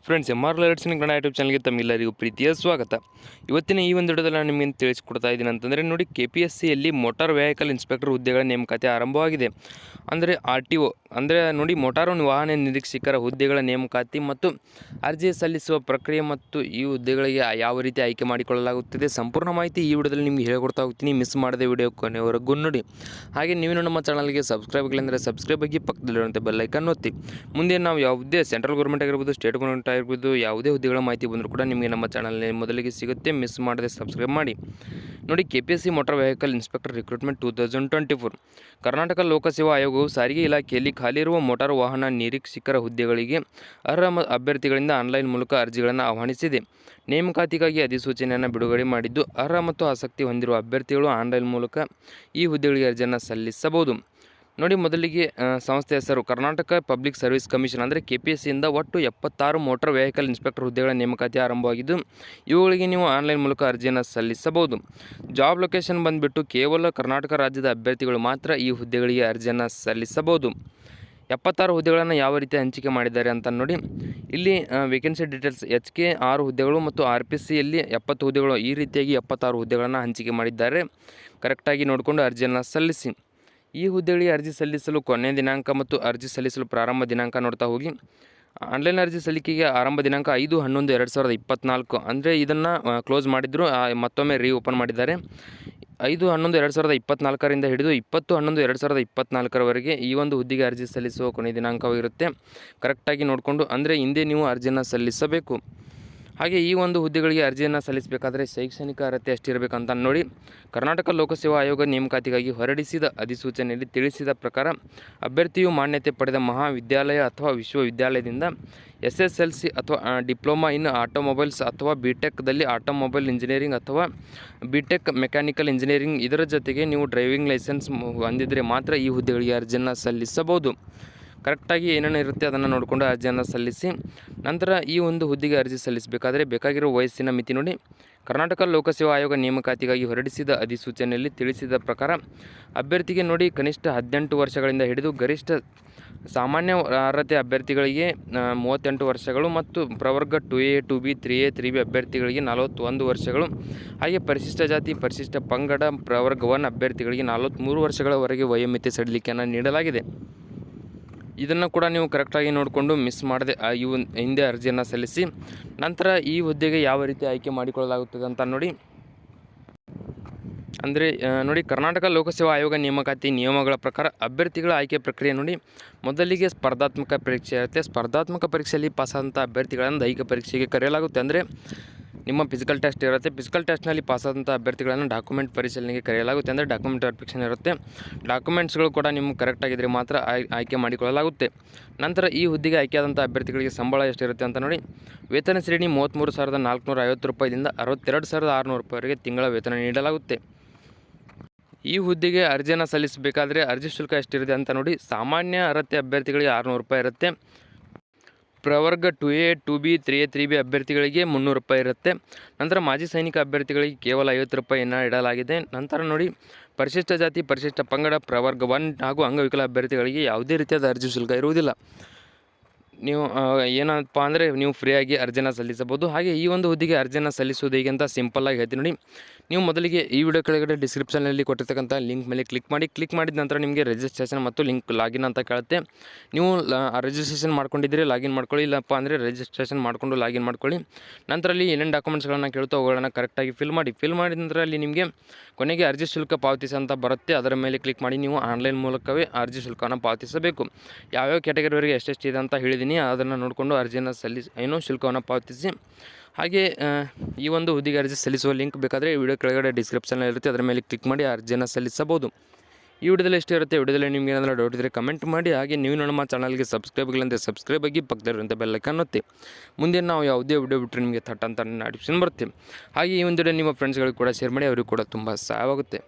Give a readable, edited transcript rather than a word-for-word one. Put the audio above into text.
Friends MR ಲರ್ಟ್ಸ್ನ Kannada YouTube ಚಾನಲ್ಗೆ ತಮಗೆಲ್ಲರಿಗೂ ಪ್ರೀತಿಯ ಸ್ವಾಗತ. ಇವತ್ತಿನ ಈ ಒಂದು ವಿಡಿಯೋದಲ್ಲಿ ನಾನು ನಿಮಗೆ ತಿಳಿಸಿಕೊಡ್ತಾ ಇದ್ದೀನಿ ಅಂತಂದರೆ ನೋಡಿ, KPSCಯಲ್ಲಿ ಮೋಟಾರ್ ವೆಹಿಕಲ್ ಇನ್ಸ್ಪೆಕ್ಟರ್ ಹುದ್ದೆಗಳ ನೇಮಕಾತಿ ಆರಂಭವಾಗಿದೆ. ಅಂದರೆ RTO ಅಂದರೆ ನೋಡಿ, ಮೋಟಾರು ವಾಹನ ನಿರೀಕ್ಷಕರ ಹುದ್ದೆಗಳ ನೇಮಕಾತಿ ಮತ್ತು ಅರ್ಜಿ ಸಲ್ಲಿಸುವ ಪ್ರಕ್ರಿಯೆ ಮತ್ತು ಈ ಹುದ್ದೆಗಳಿಗೆ ಯಾವ ರೀತಿ ಆಯ್ಕೆ ಮಾಡಿಕೊಳ್ಳಲಾಗುತ್ತದೆ ಸಂಪೂರ್ಣ ಮಾಹಿತಿ ಈ ವಿಡಿಯೋದಲ್ಲಿ ನಿಮಗೆ ಹೇಳಿಕೊಡ್ತಾ ಹೋಗ್ತೀನಿ. ಮಿಸ್ ಮಾಡದೆ ವಿಡಿಯೋ ಕೊನೆವರೆಗೂ ನೋಡಿ. ಹಾಗೆ ನೀವು ನಮ್ಮ ಚಾನಲ್ಗೆ ಸಬ್ಸ್ಕ್ರೈಬ್ ಆಗಿಲ್ಲ ಅಂದರೆ ಸಬ್ಸ್ಕ್ರೈಬ್ ಆಗಿ ಪಕ್ಕದಲ್ಲಿರುವಂಥ ಬೆಲ್ ಐಕಾನ್ ಒತ್ತಿ. ಮುಂದೆ ನಾವು ಯಾವುದೇ ಸೆಂಟ್ರಲ್ ಗೌರ್ಮೆಂಟ್ ಆಗಿರ್ಬೋದು, ಸ್ಟೇಟ್ ಗೌರ್ಮೆಂಟ್ ಆಗಿರ್ಬೋದು, ಯಾವುದೇ ಹುದ್ದೆಗಳ ಮಾಹಿತಿ ಬಂದರೂ ಕೂಡ ನಿಮಗೆ ನಮ್ಮ ಚಾನಲ್ನಲ್ಲಿ ಮೊದಲಿಗೆ ಸಿಗುತ್ತೆ. ಮಿಸ್ ಮಾಡದೆ ಸಬ್ಸ್ಕ್ರೈಬ್ ಮಾಡಿ ನೋಡಿ. KPSC motor vehicle inspector recruitment 2024 Karnataka ಲೋಕಸೇವಾ ಆಯೋಗವು ಸಾರಿಗೆ ಇಲಾಖೆಯಲ್ಲಿ ಖಾಲಿ ಇರುವ ಮೋಟಾರು ವಾಹನ ನಿರೀಕ್ಷಕರ ಹುದ್ದೆಗಳಿಗೆ ಅರ್ಹ ಅಭ್ಯರ್ಥಿಗಳಿಂದ ಆನ್ಲೈನ್ ಮೂಲಕ ಅರ್ಜಿಗಳನ್ನು ಆಹ್ವಾನಿಸಿದೆ. ನೇಮಕಾತಿಗಾಗಿ ಅಧಿಸೂಚನೆಯನ್ನು ಬಿಡುಗಡೆ ಮಾಡಿದ್ದು, ಅರ್ಹ ಮತ್ತು ಆಸಕ್ತಿ ಹೊಂದಿರುವ ಅಭ್ಯರ್ಥಿಗಳು ಆನ್ಲೈನ್ ಮೂಲಕ ಈ ಹುದ್ದೆಗಳಿಗೆ ಅರ್ಜಿಯನ್ನು ಸಲ್ಲಿಸಬಹುದು. ನೋಡಿ, ಮೊದಲಿಗೆ ಸಂಸ್ಥೆ ಹೆಸರು ಕರ್ನಾಟಕ ಪಬ್ಲಿಕ್ ಸರ್ವಿಸ್ ಕಮಿಷನ್ ಅಂದರೆ KPSCಯಿಂದ ಒಟ್ಟು 76 ಮೋಟಾರ್ ವೆಹಿಕಲ್ ಇನ್ಸ್ಪೆಕ್ಟರ್ ಹುದ್ದೆಗಳ ನೇಮಕಾತಿ ಆರಂಭವಾಗಿದ್ದು, ಇವುಗಳಿಗೆ ನೀವು ಆನ್ಲೈನ್ ಮೂಲಕ ಅರ್ಜಿಯನ್ನು ಸಲ್ಲಿಸಬಹುದು. ಜಾಬ್ ಲೊಕೇಶನ್ ಬಂದುಬಿಟ್ಟು ಕೇವಲ ಕರ್ನಾಟಕ ರಾಜ್ಯದ ಅಭ್ಯರ್ಥಿಗಳು ಮಾತ್ರ ಈ ಹುದ್ದೆಗಳಿಗೆ ಅರ್ಜಿಯನ್ನು ಸಲ್ಲಿಸಬಹುದು. 76 ಹುದ್ದೆಗಳನ್ನು ಯಾವ ರೀತಿ ಹಂಚಿಕೆ ಮಾಡಿದ್ದಾರೆ ಅಂತ ನೋಡಿ. ಇಲ್ಲಿ ವೇಕೆನ್ಸಿ ಡೀಟೇಲ್ಸ್ HK 6 ಹುದ್ದೆಗಳು ಮತ್ತು RPCಯಲ್ಲಿ 70 ಹುದ್ದೆಗಳು, ಈ ರೀತಿಯಾಗಿ 76 ಹುದ್ದೆಗಳನ್ನು ಹಂಚಿಕೆ ಮಾಡಿದ್ದಾರೆ. ಕರೆಕ್ಟಾಗಿ ನೋಡಿಕೊಂಡು ಅರ್ಜಿಯನ್ನು ಸಲ್ಲಿಸಿ. ಈ ಹುದ್ದೆಗಳಿಗೆ ಅರ್ಜಿ ಸಲ್ಲಿಸಲು ಕೊನೆಯ ದಿನಾಂಕ ಮತ್ತು ಅರ್ಜಿ ಸಲ್ಲಿಸಲು ಪ್ರಾರಂಭ ದಿನಾಂಕ ನೋಡ್ತಾ ಹೋಗಿ. ಆನ್ಲೈನ್ ಅರ್ಜಿ ಸಲ್ಲಿಕೆಗೆ ಆರಂಭ ದಿನಾಂಕ 5/11/2024 ಅಂದರೆ ಇದನ್ನು ಕ್ಲೋಸ್ ಮಾಡಿದ್ರು, ಮತ್ತೊಮ್ಮೆ ಓಪನ್ ಮಾಡಿದ್ದಾರೆ. 5/11/2024 ಹಿಡಿದು 20/11/2024 ಈ ಒಂದು ಹುದ್ದೆಗೆ ಅರ್ಜಿ ಸಲ್ಲಿಸುವ ಕೊನೆಯ ದಿನಾಂಕವಾಗಿರುತ್ತೆ. ಕರೆಕ್ಟಾಗಿ ನೋಡಿಕೊಂಡು, ಅಂದರೆ ಹಿಂದೆ ನೀವು ಅರ್ಜಿಯನ್ನು ಸಲ್ಲಿಸಬೇಕು. ಹಾಗೆ ಈ ಒಂದು ಹುದ್ದೆಗಳಿಗೆ ಅರ್ಜಿಯನ್ನು ಸಲ್ಲಿಸಬೇಕಾದ್ರೆ ಶೈಕ್ಷಣಿಕ ಅರ್ಹತೆ ಎಷ್ಟಿರಬೇಕಂತ ನೋಡಿ. ಕರ್ನಾಟಕ ಲೋಕಸೇವಾ ಆಯೋಗ ನೇಮಕಾತಿಗಾಗಿ ಹೊರಡಿಸಿದ ಅಧಿಸೂಚನೆಯಲ್ಲಿ ತಿಳಿಸಿದ ಪ್ರಕಾರ ಅಭ್ಯರ್ಥಿಯು ಮಾನ್ಯತೆ ಪಡೆದ ಮಹಾವಿದ್ಯಾಲಯ ಅಥವಾ ವಿಶ್ವವಿದ್ಯಾಲಯದಿಂದ SSLC ಅಥವಾ ಡಿಪ್ಲೊಮಾ ಇನ್ ಆಟೋಮೊಬೈಲ್ಸ್ ಅಥವಾ BTECದಲ್ಲಿ ಆಟೋಮೊಬೈಲ್ ಇಂಜಿನಿಯರಿಂಗ್ ಅಥವಾ BTEC ಮೆಕ್ಯಾನಿಕಲ್ ಇಂಜಿನಿಯರಿಂಗ್, ಇದರ ಜೊತೆಗೆ ನೀವು ಡ್ರೈವಿಂಗ್ ಲೈಸೆನ್ಸ್ ಹೊಂದಿದರೆ ಮಾತ್ರ ಈ ಹುದ್ದೆಗಳಿಗೆ ಅರ್ಜಿಯನ್ನು ಸಲ್ಲಿಸಬಹುದು. ಕರೆಕ್ಟಾಗಿ ಏನೇನು ಇರುತ್ತೆ ಅದನ್ನು ನೋಡಿಕೊಂಡು ಅರ್ಜಿಯನ್ನು ಸಲ್ಲಿಸಿ. ನಂತರ ಈ ಒಂದು ಹುದ್ದೆಗೆ ಅರ್ಜಿ ಸಲ್ಲಿಸಬೇಕಾದ್ರೆ ಬೇಕಾಗಿರೋ ವಯಸ್ಸಿನ ಮಿತಿ ನೋಡಿ. ಕರ್ನಾಟಕ ಲೋಕಸೇವಾ ಆಯೋಗ ನೇಮಕಾತಿಗಾಗಿ ಹೊರಡಿಸಿದ ಅಧಿಸೂಚನೆಯಲ್ಲಿ ತಿಳಿಸಿದ ಪ್ರಕಾರ ಅಭ್ಯರ್ಥಿಗೆ ನೋಡಿ, ಕನಿಷ್ಠ 18 ವರ್ಷಗಳಿಂದ ಹಿಡಿದು ಗರಿಷ್ಠ ಸಾಮಾನ್ಯ ಅರ್ಹತೆ ಅಭ್ಯರ್ಥಿಗಳಿಗೆ 38 ವರ್ಷಗಳು ಮತ್ತು ಪ್ರವರ್ಗ 2A 2B 3A 3B ಅಭ್ಯರ್ಥಿಗಳಿಗೆ 41 ವರ್ಷಗಳು, ಹಾಗೆ ಪರಿಶಿಷ್ಟ ಜಾತಿ ಪರಿಶಿಷ್ಟ ಪಂಗಡ ಪ್ರವರ್ಗ 1 ಅಭ್ಯರ್ಥಿಗಳಿಗೆ 43 ವರ್ಷಗಳವರೆಗೆ ವಯೋಮಿತಿ ಸಡಿಲಿಕೆಯನ್ನು ನೀಡಲಾಗಿದೆ. ಇದನ್ನು ಕೂಡ ನೀವು ಕರೆಕ್ಟಾಗಿ ನೋಡಿಕೊಂಡು ಮಿಸ್ ಮಾಡದೆ ಹಿಂದೆ ಅರ್ಜಿಯನ್ನು ಸಲ್ಲಿಸಿ. ನಂತರ ಈ ಹುದ್ದೆಗೆ ಯಾವ ರೀತಿ ಆಯ್ಕೆ ಮಾಡಿಕೊಳ್ಳಲಾಗುತ್ತದೆ ಅಂತ ನೋಡಿ. ಅಂದರೆ ನೋಡಿ, ಕರ್ನಾಟಕ ಲೋಕಸೇವಾ ಆಯೋಗ ನೇಮಕಾತಿ ನಿಯಮಗಳ ಪ್ರಕಾರ ಅಭ್ಯರ್ಥಿಗಳ ಆಯ್ಕೆ ಪ್ರಕ್ರಿಯೆ ನೋಡಿ. ಮೊದಲಿಗೆ ಸ್ಪರ್ಧಾತ್ಮಕ ಪರೀಕ್ಷೆ ಇರುತ್ತೆ. ಸ್ಪರ್ಧಾತ್ಮಕ ಪರೀಕ್ಷೆಯಲ್ಲಿ ಪಾಸಾದಂಥ ಅಭ್ಯರ್ಥಿಗಳನ್ನು ದೈಹಿಕ ಪರೀಕ್ಷೆಗೆ ಕರೆಯಲಾಗುತ್ತೆ. ಅಂದರೆ ನಿಮ್ಮ ಫಿಸಿಕಲ್ ಟೆಸ್ಟ್ ಇರುತ್ತೆ. ಫಿಸಿಕಲ್ ಟೆಸ್ಟ್ನಲ್ಲಿ ಪಾಸಾದಂಥ ಅಭ್ಯರ್ಥಿಗಳನ್ನು ಡಾಕ್ಯುಮೆಂಟ್ ಪರಿಶೀಲನೆಗೆ ಕರೆಯಲಾಗುತ್ತೆ. ಅಂದರೆ ಡಾಕ್ಯುಮೆಂಟ್ ವೆರಿಫಿಕೇಷನ್ ಇರುತ್ತೆ. ಡಾಕ್ಯುಮೆಂಟ್ಸ್ಗಳು ಕೂಡ ನಿಮ್ಗೆ ಕರೆಕ್ಟಾಗಿದ್ದರೆ ಮಾತ್ರ ಆಯ್ಕೆ ಮಾಡಿಕೊಳ್ಳಲಾಗುತ್ತೆ. ನಂತರ ಈ ಹುದ್ದೆಗೆ ಆಯ್ಕೆಯಾದಂಥ ಅಭ್ಯರ್ಥಿಗಳಿಗೆ ಸಂಬಳ ಎಷ್ಟಿರುತ್ತೆ ಅಂತ ನೋಡಿ. ವೇತನ ಶ್ರೇಣಿ 33,450 ರೂಪಾಯಿದಿಂದ 62,600 ರೂಪಾಯಿವರೆಗೆ ತಿಂಗಳ ವೇತನ ನೀಡಲಾಗುತ್ತೆ. ಈ ಹುದ್ದೆಗೆ ಅರ್ಜಿಯನ್ನು ಸಲ್ಲಿಸಬೇಕಾದ್ರೆ ಅರ್ಜಿ ಶುಲ್ಕ ಎಷ್ಟಿರುತ್ತೆ ಅಂತ ನೋಡಿ. ಸಾಮಾನ್ಯ ಅರ್ಹತೆ ಅಭ್ಯರ್ಥಿಗಳಿಗೆ 600 ರೂಪಾಯಿ ಇರುತ್ತೆ. ಪ್ರವರ್ಗ 2A 2B 3A 3B ಅಭ್ಯರ್ಥಿಗಳಿಗೆ 300 ರೂಪಾಯಿ ಇರುತ್ತೆ. ನಂತರ ಮಾಜಿ ಸೈನಿಕ ಅಭ್ಯರ್ಥಿಗಳಿಗೆ ಕೇವಲ 50 ರೂಪಾಯಿಯನ್ನು ಇಡಲಾಗಿದೆ. ನಂತರ ನೋಡಿ, ಪರಿಶಿಷ್ಟ ಜಾತಿ ಪರಿಶಿಷ್ಟ ಪಂಗಡ ಪ್ರವರ್ಗ 1 ಹಾಗೂ ಅಂಗವಿಕಲ ಅಭ್ಯರ್ಥಿಗಳಿಗೆ ಯಾವುದೇ ರೀತಿಯಾದ ಅರ್ಜಿ ಶುಲ್ಕ ಇರುವುದಿಲ್ಲ. ನೀವು ಏನಪ್ಪ ಅಂದರೆ ನೀವು ಫ್ರೀಯಾಗಿ ಅರ್ಜಿಯನ್ನು ಸಲ್ಲಿಸಬಹುದು. ಹಾಗೆ ಈ ಒಂದು ಹುದ್ದೆಗೆ ಅರ್ಜಿಯನ್ನು ಸಲ್ಲಿಸುವುದು ಹೇಗೆ ಅಂತ ಸಿಂಪಲ್ಲಾಗಿ ಹೇಳ್ತೀನಿ ನೋಡಿ. ನೀವು ಮೊದಲಿಗೆ ಈ ವಿಡಿಯೋ ಕೆಳಗಡೆ ಡಿಸ್ಕ್ರಿಪ್ಷನಲ್ಲಿ ಕೊಟ್ಟಿರ್ತಕ್ಕಂಥ ಲಿಂಕ್ ಮೇಲೆ ಕ್ಲಿಕ್ ಮಾಡಿದ ನಂತರ ನಿಮಗೆ ರಿಜಿಸ್ಟ್ರೇಷನ್ ಮತ್ತು ಲಾಗಿನ್ ಅಂತ ಕೇಳುತ್ತೆ. ನೀವು ರಿಜಿಸ್ಟ್ರೇಷನ್ ಮಾಡ್ಕೊಂಡಿದ್ದೀರಿ ಲಾಗಿನ್ ಮಾಡ್ಕೊಳ್ಳಿ, ಇಲ್ಲಪ್ಪ ಅಂದರೆ ರಿಜಿಸ್ಟ್ರೇಷನ್ ಮಾಡಿಕೊಂಡು ಲಾಗಿನ್ ಮಾಡ್ಕೊಳ್ಳಿ. ನಂತರ ಅಲ್ಲಿ ಏನೇನು ಡಾಕ್ಯುಮೆಂಟ್ಸ್ಗಳನ್ನು ಕೇಳುತ್ತೋ ಅವುಗಳನ್ನು ಕರೆಕ್ಟಾಗಿ ಫಿಲ್ ಮಾಡಿದ ನಂತರ ಅಲ್ಲಿ ನಿಮಗೆ ಕೊನೆಗೆ ಅರ್ಜಿ ಶುಲ್ಕ ಪಾವತಿಸಿ ಅಂತ ಬರುತ್ತೆ. ಅದರ ಮೇಲೆ ಕ್ಲಿಕ್ ಮಾಡಿ ನೀವು ಆನ್ಲೈನ್ ಮೂಲಕವೇ ಅರ್ಜಿ ಶುಲ್ಕವನ್ನು ಪಾವತಿಸಬೇಕು. ಯಾವ್ಯಾವ ಕ್ಯಾಟಗರಿವರೆಗೆ ಎಷ್ಟೆಷ್ಟಿದೆ ಅಂತ ಹೇಳಿದ್ದೀನಿ, ಅದನ್ನು ನೋಡಿಕೊಂಡು ಅರ್ಜಿಯನ್ನು ಶುಲ್ಕವನ್ನು ಪಾವತಿಸಿ. ಹಾಗೆ ಈ ಒಂದು ಹುದ್ದೆಗೆ ಅರ್ಜಿ ಸಲ್ಲಿಸುವ ಲಿಂಕ್ ಬೇಕಾದರೆ ವಿಡಿಯೋ ಕೆಳಗಡೆ ಡಿಸ್ಕ್ರಿಪ್ಷನಲ್ಲಿ ಇರುತ್ತೆ, ಅದರ ಮೇಲೆ ಕ್ಲಿಕ್ ಮಾಡಿ ಅರ್ಜಿಯನ್ನು ಸಲ್ಲಿಸಬಹುದು. ಈ ವಿಡಿಯೋದಲ್ಲಿ ಎಷ್ಟೇ ಇರುತ್ತೆ. ವಿಡಿಯೋದಲ್ಲಿ ನಿಮಗೆ ಏನಾದರೂ ಡೌಟ್ ಇದ್ದರೆ ಕಮೆಂಟ್ ಮಾಡಿ. ಹಾಗೆ ನೀವು ನಮ್ಮ ಚಾನಲ್ಗೆ ಸಬ್ಸ್ಕ್ರೈಬ್ ಆಗಿಲ್ಲಂತೆ ಸಬ್ಸ್ಕ್ರೈಬ್ ಆಗಿ ಪಕ್ಕದಲ್ಲಿರುವಂಥ ಬೆಲ್ ಐಕಾನ್ ಒತ್ತಿ. ಮುಂದೆ ನಾವು ಯಾವುದೇ ವಿಡಿಯೋ ಬಿಟ್ಟರೆ ನಿಮಗೆ ಥಟ್ ಅಂತ ನೋಟಿಫಿಕೇಷನ್ ಬರುತ್ತೆ. ಹಾಗೆ ಈ ಒಂದು ವಿಡಿಯೋ ನಿಮ್ಮ ಫ್ರೆಂಡ್ಸ್ಗಳಿಗೆ ಕೂಡ ಶೇರ್ ಮಾಡಿ, ಅವರಿಗೂ ಕೂಡ ತುಂಬ ಸಹಾಯವಾಗುತ್ತೆ.